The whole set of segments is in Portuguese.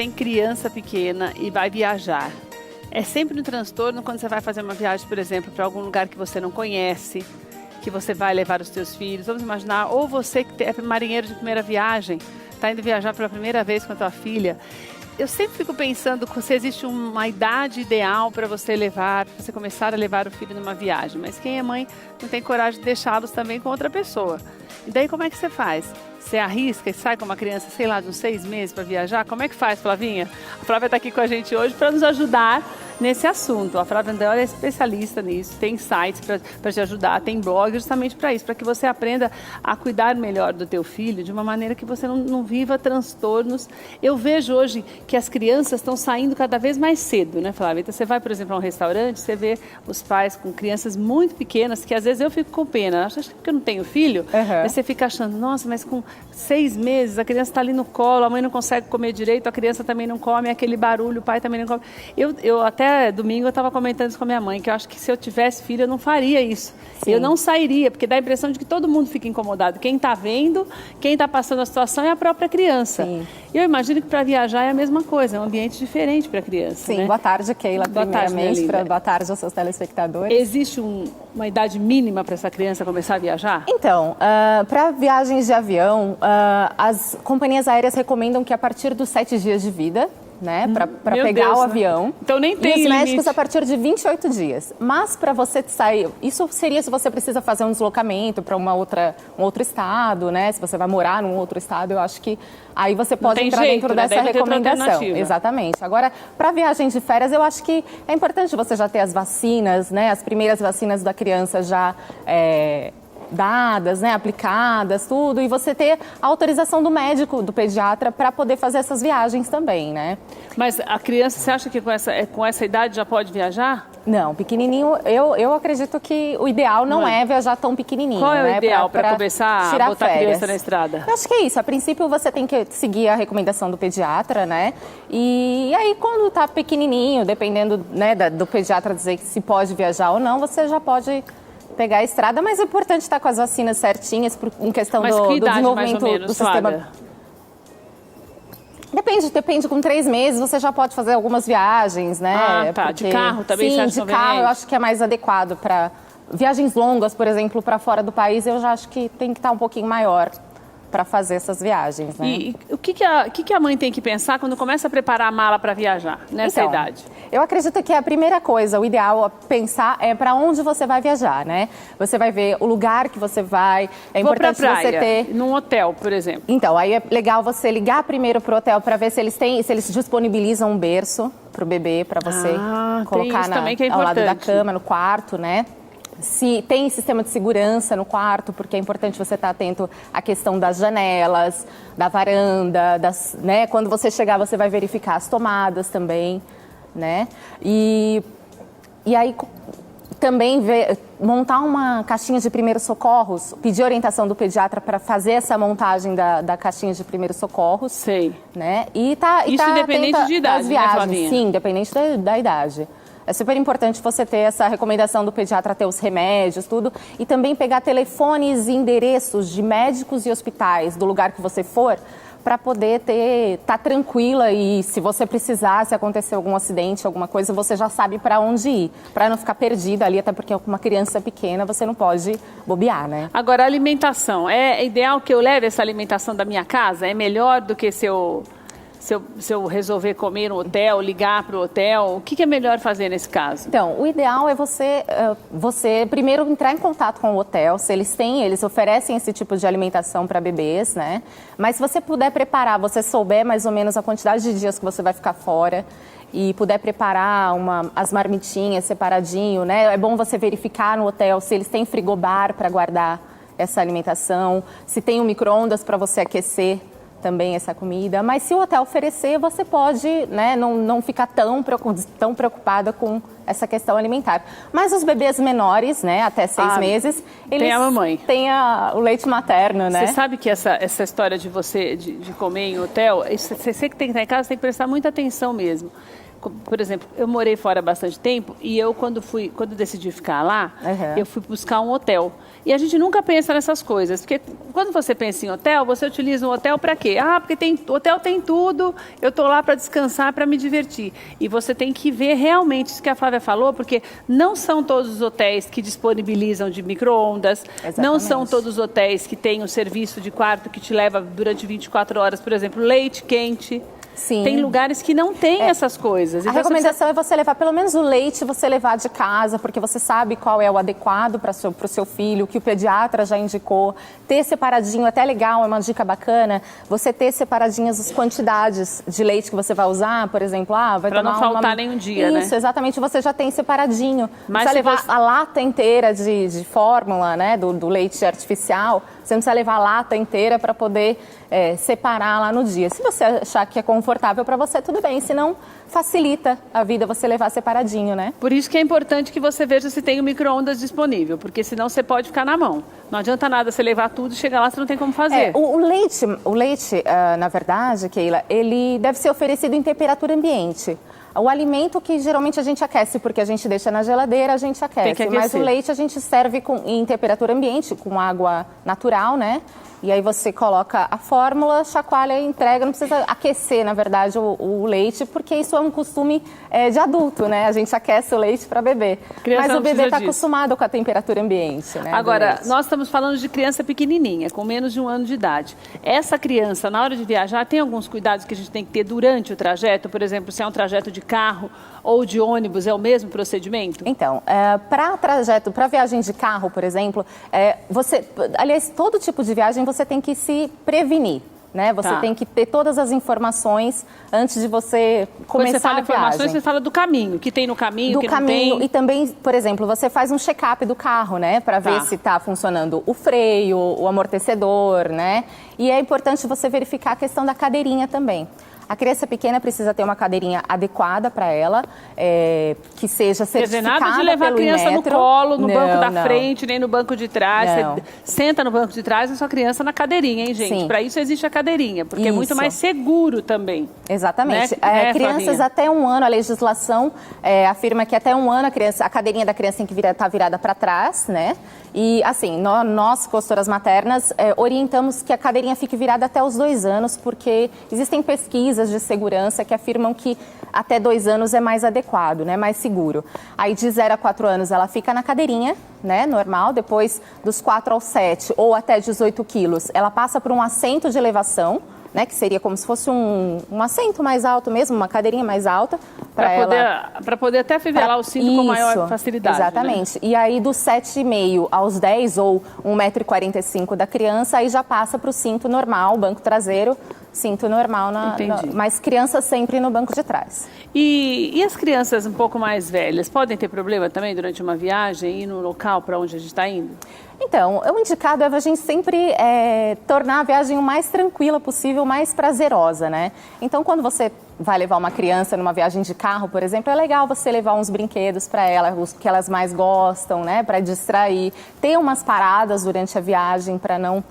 tem criança pequena e vai viajar. É sempre um transtorno quando você vai fazer uma viagem, por exemplo, para algum lugar que você não conhece, que você vai levar os seus filhos. Vamos imaginar, ou você que é marinheiro de primeira viagem, está indo viajar pela primeira vez com a tua filha. Eu sempre fico pensando se existe uma idade ideal para você levar, para você começar a levar o filho numa viagem. Mas quem é mãe não tem coragem de deixá-los também com outra pessoa. E daí como é que você faz? Você arrisca e sai com uma criança, sei lá, de uns 6 meses para viajar? Como é que faz, Flavinha? A Flávia está aqui com a gente hoje para nos ajudar nesse assunto. A Flávia Andreoli é especialista nisso, tem sites para te ajudar, tem blogs justamente para isso, para que você aprenda a cuidar melhor do teu filho de uma maneira que você não viva transtornos. Eu vejo hoje que as crianças estão saindo cada vez mais cedo, né, Flávia? Então você vai, por exemplo, a um restaurante, você vê os pais com crianças muito pequenas, que às vezes eu fico com pena. Acho que eu não tenho filho, mas você fica achando, nossa, mas com 6 meses a criança está ali no colo, a mãe não consegue comer direito, a criança também não come, aquele barulho, o pai também não come. Eu até domingo eu estava comentando isso com a minha mãe, que eu acho que se eu tivesse filho eu não faria isso. Sim. Eu não sairia, porque dá a impressão de que todo mundo fica incomodado. Quem está vendo, quem está passando a situação é a própria criança. Sim. E eu imagino que para viajar é a mesma coisa, é um ambiente diferente para a criança. Sim, né? Boa tarde, Keila, primeiramente. Boa tarde aos seus telespectadores. Existe uma idade mínima para essa criança começar a viajar? Então, para viagens de avião, as companhias aéreas recomendam que a partir dos 7 dias de vida, né, para pegar Deus, o avião. Né? Então nem tem limite. E os médicos a limite. partir de 28 dias. Mas para você sair, isso seria se você precisa fazer um deslocamento para um outro estado, né? Se você vai morar num outro estado, eu acho que aí você pode entrar dentro dessa recomendação. Exatamente. Agora, para viagem de férias, eu acho que é importante você já ter as vacinas, né? As primeiras vacinas da criança já dadas, né, aplicadas, tudo, e você ter a autorização do médico, do pediatra, para poder fazer essas viagens também, né? Mas a criança, você acha que com essa idade já pode viajar? Não, pequenininho, eu acredito que o ideal não é viajar tão pequenininho. Qual é o né, ideal para começar a botar a criança na estrada? Eu acho que é isso. A princípio, você tem que seguir a recomendação do pediatra, né? E aí, quando tá pequenininho, dependendo, né, do pediatra dizer que se pode viajar ou não, você já pode pegar a estrada, mas é importante estar com as vacinas certinhas em questão do desenvolvimento do sistema. Depende, com 3 meses você já pode fazer algumas viagens, né? Ah, tá. Porque... De carro também? Sim, de carro eu acho que é mais adequado para viagens longas, por exemplo, para fora do país, eu já acho que tem que estar um pouquinho maior para fazer essas viagens, né? E o que a mãe tem que pensar quando começa a preparar a mala para viajar nessa idade? Eu acredito que a primeira coisa, o ideal a pensar é para onde você vai viajar, né? Você vai ver o lugar que você vai, importante você ter... num hotel, por exemplo. Então, aí é legal você ligar primeiro pro hotel para ver se eles disponibilizam um berço pro bebê, para você colocar ao lado da cama, no quarto, né? Se tem sistema de segurança no quarto, porque é importante você estar atento à questão das janelas, da varanda, né? Quando você chegar, você vai verificar as tomadas também, né? E aí também montar uma caixinha de primeiros socorros, pedir orientação do pediatra para fazer essa montagem da caixinha de primeiros socorros. Sei. Né? Isso independente de idade, viagens, né, sim, independente da idade. É super importante você ter essa recomendação do pediatra, ter os remédios, tudo. E também pegar telefones e endereços de médicos e hospitais do lugar que você for, para poder estar tranquila e se você precisar, se acontecer algum acidente, alguma coisa, você já sabe para onde ir. Para não ficar perdida ali, até porque com uma criança pequena você não pode bobear, né? Agora, a alimentação. É ideal que eu leve essa alimentação da minha casa? É melhor do que se eu resolver comer no hotel, ligar para o hotel, o que é melhor fazer nesse caso? Então, o ideal é você primeiro entrar em contato com o hotel, se eles oferecem esse tipo de alimentação para bebês, né? Mas se você puder preparar, você souber mais ou menos a quantidade de dias que você vai ficar fora e puder preparar as marmitinhas separadinho, né? É bom você verificar no hotel se eles têm frigobar para guardar essa alimentação, se tem um micro-ondas para você aquecer também essa comida, mas se o hotel oferecer, você pode, né, não ficar tão preocupada com essa questão alimentar. Mas os bebês menores, né, até 6 meses, eles tem a mamãe. Têm o leite materno, né? Você sabe que essa história de comer em hotel, você que tem que estar em casa, tem que prestar muita atenção mesmo. por exemplo, eu morei fora há bastante tempo e eu, quando decidi ficar lá, eu fui buscar um hotel. E a gente nunca pensa nessas coisas, porque quando você pensa em hotel, você utiliza um hotel para quê? Ah, porque o hotel tem tudo, eu estou lá para descansar, para me divertir. E você tem que ver realmente isso que a Flávia falou, porque não são todos os hotéis que disponibilizam de micro-ondas, não são todos os hotéis que têm o serviço de quarto que te leva durante 24 horas, por exemplo, leite quente. Sim. Tem lugares que não tem essas coisas. A recomendação é você levar pelo menos o leite, você levar de casa, porque você sabe qual é o adequado para o seu filho, que o pediatra já indicou. Ter separadinho, até legal, é uma dica bacana, você ter separadinhas as quantidades de leite que você vai usar, por exemplo, vai pra tomar não faltar nenhum dia, Isso, né? Isso, exatamente, você já tem separadinho. Mas não precisa levar a lata inteira de fórmula, né, do leite artificial, você não precisa levar a lata inteira para poder separar lá no dia. Se você achar que é confortável para você, tudo bem. Se não, facilita a vida você levar separadinho, né? Por isso que é importante que você veja se tem o micro-ondas disponível, porque senão você pode ficar na mão. Não adianta nada você levar tudo e chegar lá, você não tem como fazer. O leite, na verdade, Keila, ele deve ser oferecido em temperatura ambiente. O alimento que geralmente a gente aquece, porque a gente deixa na geladeira, a gente aquece. Mas o leite a gente serve em temperatura ambiente, com água natural, né? E aí você coloca a fórmula, chacoalha e entrega. Não precisa aquecer, na verdade, o leite, porque isso é um costume de adulto, né? A gente aquece o leite para beber. Mas o bebê está acostumado com a temperatura ambiente, né? Agora, nós estamos falando de criança pequenininha, com menos de 1 ano de idade. Essa criança, na hora de viajar, tem alguns cuidados que a gente tem que ter durante o trajeto? Por exemplo, se é um trajeto de carro ou de ônibus, é o mesmo procedimento? Então, para viagem de carro, por exemplo, aliás, todo tipo de viagem você tem que se prevenir, né? Você tem que ter todas as informações antes de você começar a viagem. Quando você fala informações, você fala do caminho, que tem no caminho, que não tem. E também, por exemplo, você faz um check-up do carro, né? Para ver se está funcionando o freio, o amortecedor, né? E é importante você verificar a questão da cadeirinha também. A criança pequena precisa ter uma cadeirinha adequada para ela, que seja certificada. Quer dizer, nada de levar a criança no colo, no banco da frente, nem no banco de trás. Você senta no banco de trás e sua criança na cadeirinha, hein, gente? Para isso existe a cadeirinha, porque é muito mais seguro também. Exatamente. Né? Crianças até 1 ano, a legislação afirma que até 1 ano a cadeirinha da criança tem que estar virada para trás, né? E, assim, nós, consultoras maternas, orientamos que a cadeirinha fique virada até os 2 anos, porque existem pesquisas de segurança que afirmam que até 2 anos é mais adequado, né? Mais seguro. Aí, de 0 a 4 anos, ela fica na cadeirinha, né? Normal. Depois, dos 4 aos 7 ou até 18 quilos, ela passa por um assento de elevação, né, que seria como se fosse um assento mais alto mesmo, uma cadeirinha mais alta. Para poder até fivelar o cinto com maior facilidade. Exatamente. Né? E aí, dos 7,5 aos 10 ou 1,45 m da criança, aí já passa para o cinto normal, banco traseiro, cinto normal, mas criança sempre no banco de trás. E as crianças um pouco mais velhas, podem ter problema também durante uma viagem, ir no local para onde a gente está indo? Então, o indicado é a gente sempre tornar a viagem o mais tranquila possível, mais prazerosa, né? Então, quando você vai levar uma criança numa viagem de carro, por exemplo, é legal você levar uns brinquedos para ela, os que elas mais gostam, né? Para distrair. Ter umas paradas durante a viagem para não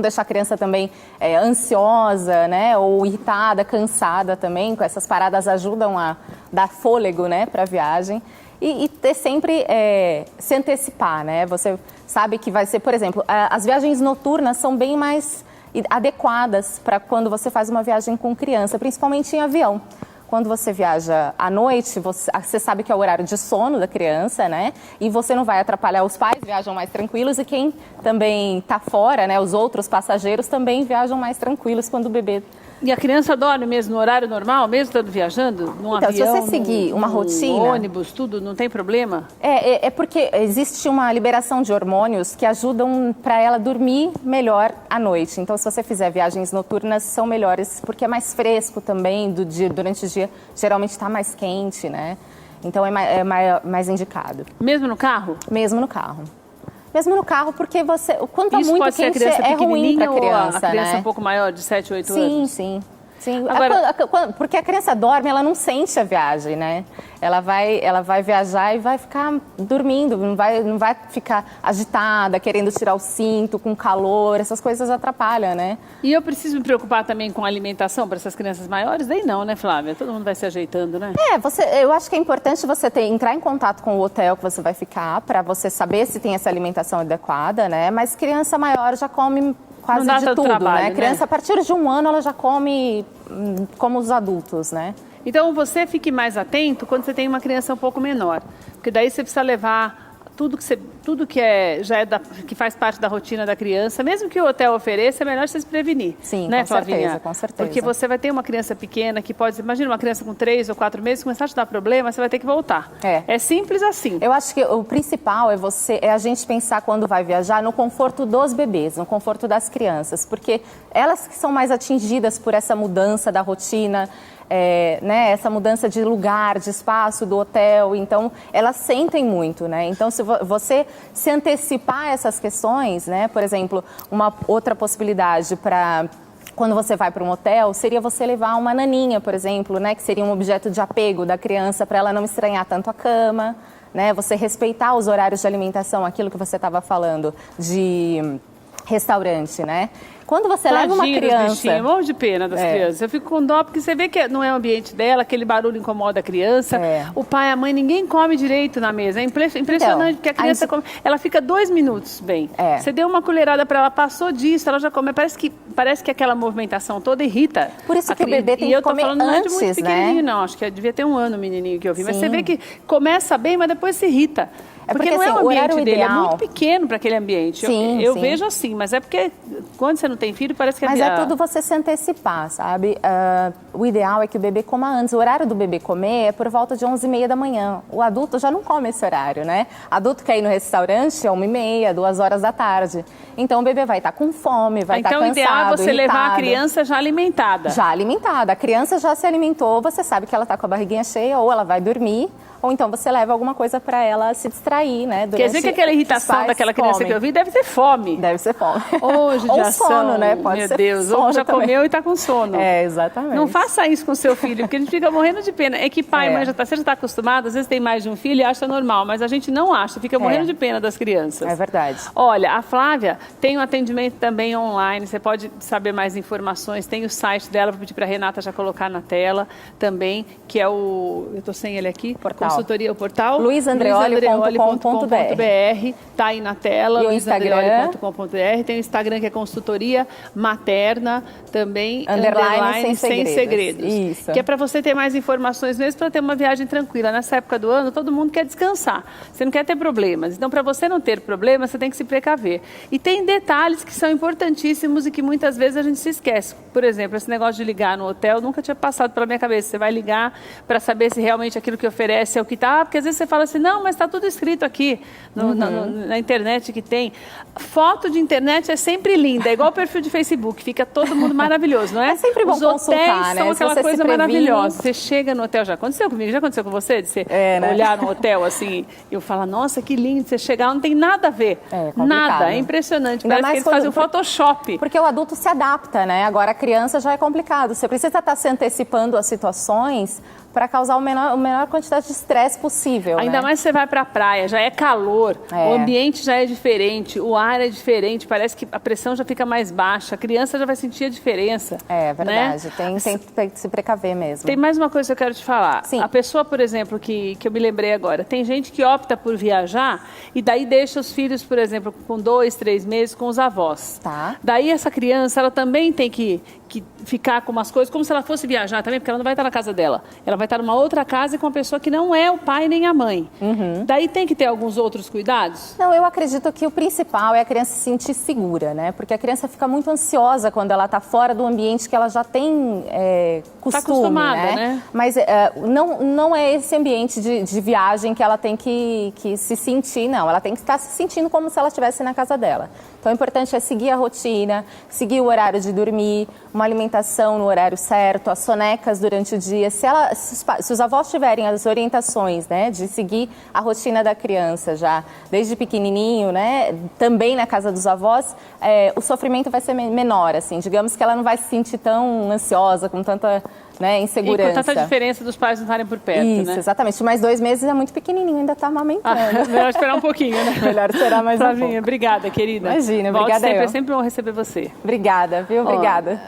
deixar a criança também ansiosa, né? Ou irritada, cansada também. Com essas paradas ajudam a dar fôlego, né? Para a viagem. E ter sempre, se antecipar, né? Você sabe que vai ser, por exemplo, as viagens noturnas são bem mais adequadas para quando você faz uma viagem com criança, principalmente em avião. Quando você viaja à noite, você sabe que é o horário de sono da criança, né? E você não vai atrapalhar, os pais viajam mais tranquilos e quem também está fora, né? Os outros passageiros também viajam mais tranquilos quando o bebê... E a criança dorme mesmo no horário normal, mesmo estando viajando? Num avião, se você seguir uma rotina... ônibus, tudo, não tem problema? É porque existe uma liberação de hormônios que ajudam para ela dormir melhor à noite. Então, se você fizer viagens noturnas, são melhores, porque é mais fresco também durante o dia. Geralmente está mais quente, né? Então, é mais indicado. Mesmo no carro? Mesmo no carro. Mesmo no carro, porque quando está muito quente, é ruim para a criança, ou a criança um pouco maior, de 7, 8 anos? Sim. Sim, Agora, porque a criança dorme, ela não sente a viagem, né? Ela vai viajar e vai ficar dormindo, não vai ficar agitada, querendo tirar o cinto, com calor, essas coisas atrapalham, né? e eu preciso me preocupar também com a alimentação para essas crianças maiores? Daí não, né, Flávia? Todo mundo vai se ajeitando, né? Eu acho que é importante você entrar em contato com o hotel que você vai ficar, para você saber se tem essa alimentação adequada, né? Mas criança maior já come quase Não dá de tanto tudo, trabalho, né? né? Criança, a partir de 1 ano, ela já come como os adultos, né? Então, você fique mais atento quando você tem uma criança um pouco menor, porque daí você precisa levar tudo que que faz parte da rotina da criança, mesmo que o hotel ofereça, é melhor você se prevenir. Sim, né, com Flavinha? certeza, com certeza. Porque você vai ter uma criança pequena que pode, imagina uma criança com 3 ou 4 meses, começar a te dar problema, você vai ter que voltar. É simples assim. Eu acho que o principal é a gente pensar quando vai viajar no conforto dos bebês, no conforto das crianças, porque elas que são mais atingidas por essa mudança da rotina, né, essa mudança de lugar, de espaço do hotel, então elas sentem muito, né? Então, se você se antecipar a essas questões, né, por exemplo, uma outra possibilidade para quando você vai para um hotel seria você levar uma naninha, por exemplo, né, que seria um objeto de apego da criança para ela não estranhar tanto a cama, né? Você respeitar os horários de alimentação, aquilo que você estava falando de restaurante, né? Quando você leva uma criança... Eu morro de pena das crianças. Eu fico com dó, porque você vê que não é o ambiente dela, aquele barulho incomoda a criança. O pai, a mãe, ninguém come direito na mesa. É impressionante, porque a criança come... Ela fica 2 minutos bem. Você deu uma colherada para ela, passou disso, ela já come. Parece que aquela movimentação toda irrita. Por isso que o bebê tem que comer antes, não é de muito pequenininho, não. Acho que devia ter 1 ano o menininho que eu vi. Mas você vê que começa bem, mas depois se irrita. Porque não é o ambiente dele, é muito pequeno para aquele ambiente. Eu vejo assim, mas é porque quando você não tem filho, parece que Mas é tudo você se antecipar, sabe? O ideal é que o bebê coma antes. O horário do bebê comer é por volta de 11h30 da manhã. O adulto já não come esse horário, né? Adulto quer ir no restaurante é 1h30, 2h da tarde. Então o bebê vai estar com fome, vai estar cansado, Então o ideal é você irritado. levar a criança já alimentada. Já alimentada. A criança já se alimentou, você sabe que ela está com a barriguinha cheia, ou ela vai dormir, ou então você leva alguma coisa para ela se distrair, né? Quer dizer que aquela irritação daquela criança que eu vi deve ser fome. Deve ser fome. Ou sono, né? Pode Meu ser Deus, sono ou já também. comeu e está com sono. Exatamente. Não faça isso com seu filho, porque a gente fica morrendo de pena. É que pai e mãe você já está acostumado, às vezes tem mais de um filho e acha normal, mas a gente não acha, fica morrendo de pena das crianças. É verdade. Olha, a Flávia tem um atendimento também online, você pode saber mais informações, tem o site dela, vou pedir para a Renata já colocar na tela também, que é eu estou sem ele aqui, consultoria, o portal luizandreoli.com.br, tá aí na tela, luizandreoli.com.br, tem o Instagram que é consultoria materna também, _ sem segredos. Isso. Que é para você ter mais informações mesmo, para ter uma viagem tranquila. Nessa época do ano, todo mundo quer descansar, você não quer ter problemas. Então, para você não ter problemas, você tem que se precaver. E tem detalhes que são importantíssimos e que muitas vezes a gente se esquece. Por exemplo, esse negócio de ligar no hotel nunca tinha passado pela minha cabeça. Você vai ligar para saber se realmente aquilo que oferece é o que está, porque às vezes você fala assim, não, mas está tudo escrito aqui na internet que tem. Foto de internet é sempre linda, é igual o perfil de Facebook, fica todo mundo maravilhoso, não é? É sempre bom consultar, Os hotéis né? são aquela você coisa maravilhosa. Você chega no hotel, já aconteceu comigo, já aconteceu com você? De você olhar no hotel assim, eu falo, nossa, que lindo, você chegar, não tem nada a ver. Nada, é impressionante, parece que eles fazem um Photoshop. Porque o adulto se adapta, né? Agora a criança já é complicado, você precisa estar se antecipando às situações para causar a menor quantidade de estresse possível. Ainda mais se você vai para a praia, já é calor, o ambiente já é diferente, o ar é diferente, parece que a pressão já fica mais baixa, a criança já vai sentir a diferença. É verdade, né? tem que se precaver mesmo. Tem mais uma coisa que eu quero te falar. Sim. A pessoa, por exemplo, que eu me lembrei agora, tem gente que opta por viajar e daí deixa os filhos, por exemplo, com 2, 3 meses com os avós. Tá. Daí essa criança, ela também tem que ficar com umas coisas, como se ela fosse viajar também, porque ela não vai estar na casa dela. Ela vai estar numa outra casa e com uma pessoa que não é o pai nem a mãe. Daí tem que ter alguns outros cuidados? Não, eu acredito que o principal é a criança se sentir segura, né? Porque a criança fica muito ansiosa quando ela está fora do ambiente que ela já tem costume, tá acostumada, né? Mas não é esse ambiente de viagem que ela tem que se sentir, não. Ela tem que estar se sentindo como se ela estivesse na casa dela. Então, o importante é seguir a rotina, seguir o horário de dormir, uma alimentação no horário certo, as sonecas durante o dia. Se os avós tiverem as orientações, né, de seguir a rotina da criança já desde pequenininho, né, também na casa dos avós, o sofrimento vai ser menor, assim. Digamos que ela não vai se sentir tão ansiosa, com tanta, né, insegurança. E com tanta diferença dos pais não estarem por perto, Isso, né? exatamente. Mais 2 meses é muito pequenininho, ainda está amamentando. Melhor esperar um pouquinho, né? Melhor esperar mais um pouco. Obrigada, querida. Imagina, Volte obrigada sempre, eu. é sempre bom receber você. Obrigada, viu? Obrigada.